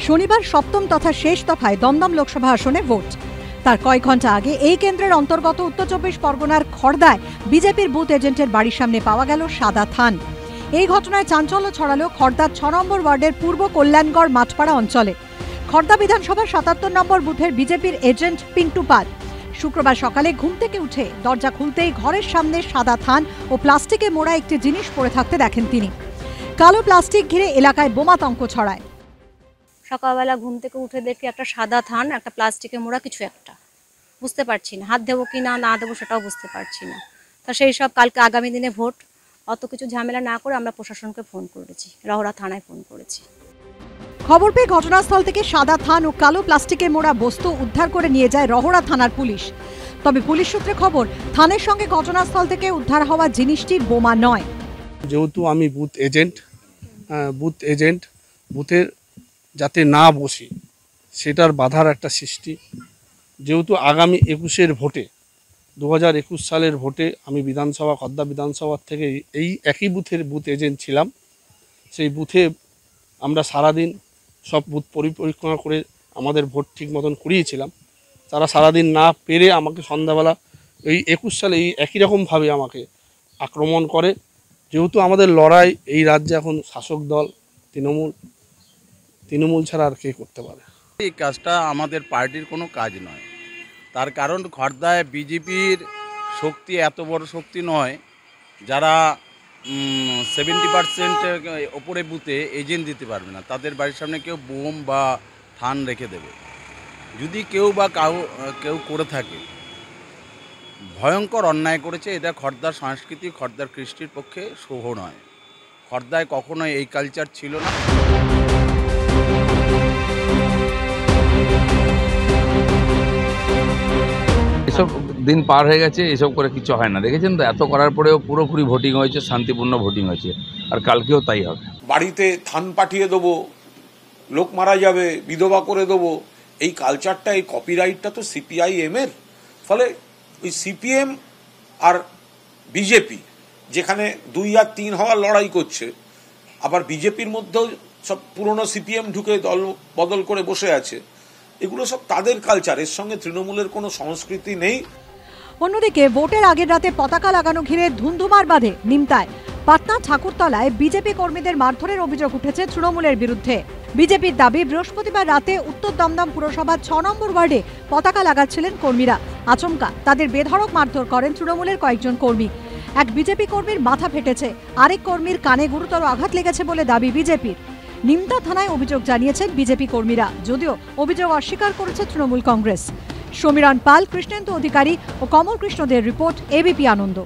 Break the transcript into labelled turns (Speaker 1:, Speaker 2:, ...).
Speaker 1: শনিবার সপ্তম তথা শেষ দফায় দমদম লোকসভা আসনে ভোট। তার কয়েক ঘন্টা আগে এই কেন্দ্রের অন্তর্গত উত্তর ২৪ পরগনার খড়দায় বিজেপির বুথ এজেন্টের বাড়ির সামনে পাওয়া গেল সাদা থান। এই ঘটনায় চাঞ্চল্য ছড়ালো খড়দার ৬ নম্বর ওয়ার্ডের পূর্ব কল্যাণগড় মাঠপাড়া অঞ্চলে। খড়দা বিধানসভার ৭৭ নম্বর বুথের বিজেপির এজেন্ট পিন্টু পাল শুক্রবার সকালে ঘুম থেকে উঠে দরজা খুলতেই ঘরের সামনে সাদা থান ও প্লাস্টিকে মোড়া একটি জিনিস পড়ে থাকতে দেখেন তিনি। কালো প্লাস্টিক ঘিরে এলাকায় বোমাতঙ্ক ছড়ায়।
Speaker 2: সকালবেলা ঘুম থেকে উঠে দেখি একটা সাদা থান, একটা প্লাস্টিকে মোড়া কিছু একটা, বুঝতে পারছি না হাত দেবো কি না দেবো সেটাও বুঝতে পারছি না। তা সেই সব কালকে আগামী দিনে ভোট, অত কিছু ঝামেলা না করে আমরা প্রশাসনকে ফোন করেছি, রহরা থানায় ফোন করেছি।
Speaker 1: খবর পেয়ে ঘটনাস্থল থেকে সাদা থান ও কালো প্লাস্টিকে মোড়া বস্তু উদ্ধার করে নিয়ে যায় রহরা থানার পুলিশ। তবে পুলিশ সূত্রে খবর, থানার সঙ্গে ঘটনাস্থল থেকে উদ্ধার হওয়া জিনিসটি বোমা নয়।
Speaker 3: যেহেতু আমি বুথ এজেন্ট বুথের যাতে না বসি সেটার বাধার একটা সৃষ্টি। যেহেতু আগামী ২১-এর ভোটে ২০২১ সালের ভোটে আমি খড়দা বিধানসভার থেকে এই একই বুথের বুথ এজেন্ট ছিলাম। সেই বুথে আমরা সারাদিন সব বুথ পরিকল্পনা করে আমাদের ভোট ঠিক মতন করিয়েছিলাম। তারা সারাদিন না পেরে আমাকে সন্ধ্যাবেলা এই ২১ সালে এই একই রকমভাবে আমাকে আক্রমণ করে। যেহেতু আমাদের লড়াই, এই রাজ্যে এখন শাসক দল তৃণমূল ছাড়া আর কে করতে পারে?
Speaker 4: এই কাজটা আমাদের পার্টির কোনো কাজ নয়। তার কারণ খড়দায় বিজেপির শক্তি এত বড় শক্তি নয় যারা 70% ওপরে বুথে এজেন্ট দিতে পারবে না। তাদের বাড়ির সামনে কেউ বোম বা থান রেখে দেবে। যদি কেউ করে থাকে, ভয়ঙ্কর অন্যায় করেছে। এটা খড়দার সংস্কৃতি, খড়দার কৃষ্টির পক্ষে শুভ নয়। খড়দায় কখনোই এই কালচার ছিল না।
Speaker 5: এসব দিন পার হয়ে গেছে, এসব করে কিছু হয় না। দেখেছেন তো, এত করার পরেও পুরোপুরি ভোটিং হয়েছে, শান্তিপূর্ণ ভোটিং হয়েছে, আর কালকেও তাই হবে।
Speaker 6: বাড়িতে থান পাঠিয়ে দেবো, লোক মারা যাবে, বিধবা করে দেবো, এই কালচারটা, এই কপিরাইটটা তো CPIM এর। ফলে ওই CPM আর বিজেপি যেখানে ২ আর ৩ হওয়ার লড়াই করছে, আবার বিজেপির মধ্যেও সব পুরনো CPM ঢুকে দল বদল করে বসে আছে। এগুলো সব তাদের কালচার, এর সঙ্গে তৃণমূলের কোনো সংস্কৃতি নেই।
Speaker 1: অন্যদিকে ভোটের আগের রাতে পতাকা লাগানো ঘিরে ধুন্ধুমার বাঁধে নিমতায়। পাটনা ঠাকুরতলায় বিজেপি কর্মীদের মারধরের অভিযোগ উঠেছে তৃণমূলের বিরুদ্ধে। বিজেপির দাবি, বৃহস্পতিবার রাতে উত্তর দমদম পুরসভার ৬ নম্বর ওয়ার্ডে পতাকা লাগাচ্ছিলেন কর্মীরা। আচমকা তাদের বেধড়ক মারধর করেন তৃণমূলের কয়েকজন কর্মী। এক বিজেপি কর্মীর মাথা ফেটেছে, আরেক কর্মীর কানে গুরুতর আঘাত লেগেছে বলে দাবি বিজেপির। নিমতা থানায় অভিযোগ জানিয়েছেন বিজেপি কর্মীরা, যদিও অভিযোগ অস্বীকার করেছে তৃণমূল কংগ্রেস। সমীরণ পাল, কৃষ্ণেন্দু অধিকারী ও কমল কৃষ্ণদের রিপোর্ট, ABP আনন্দ।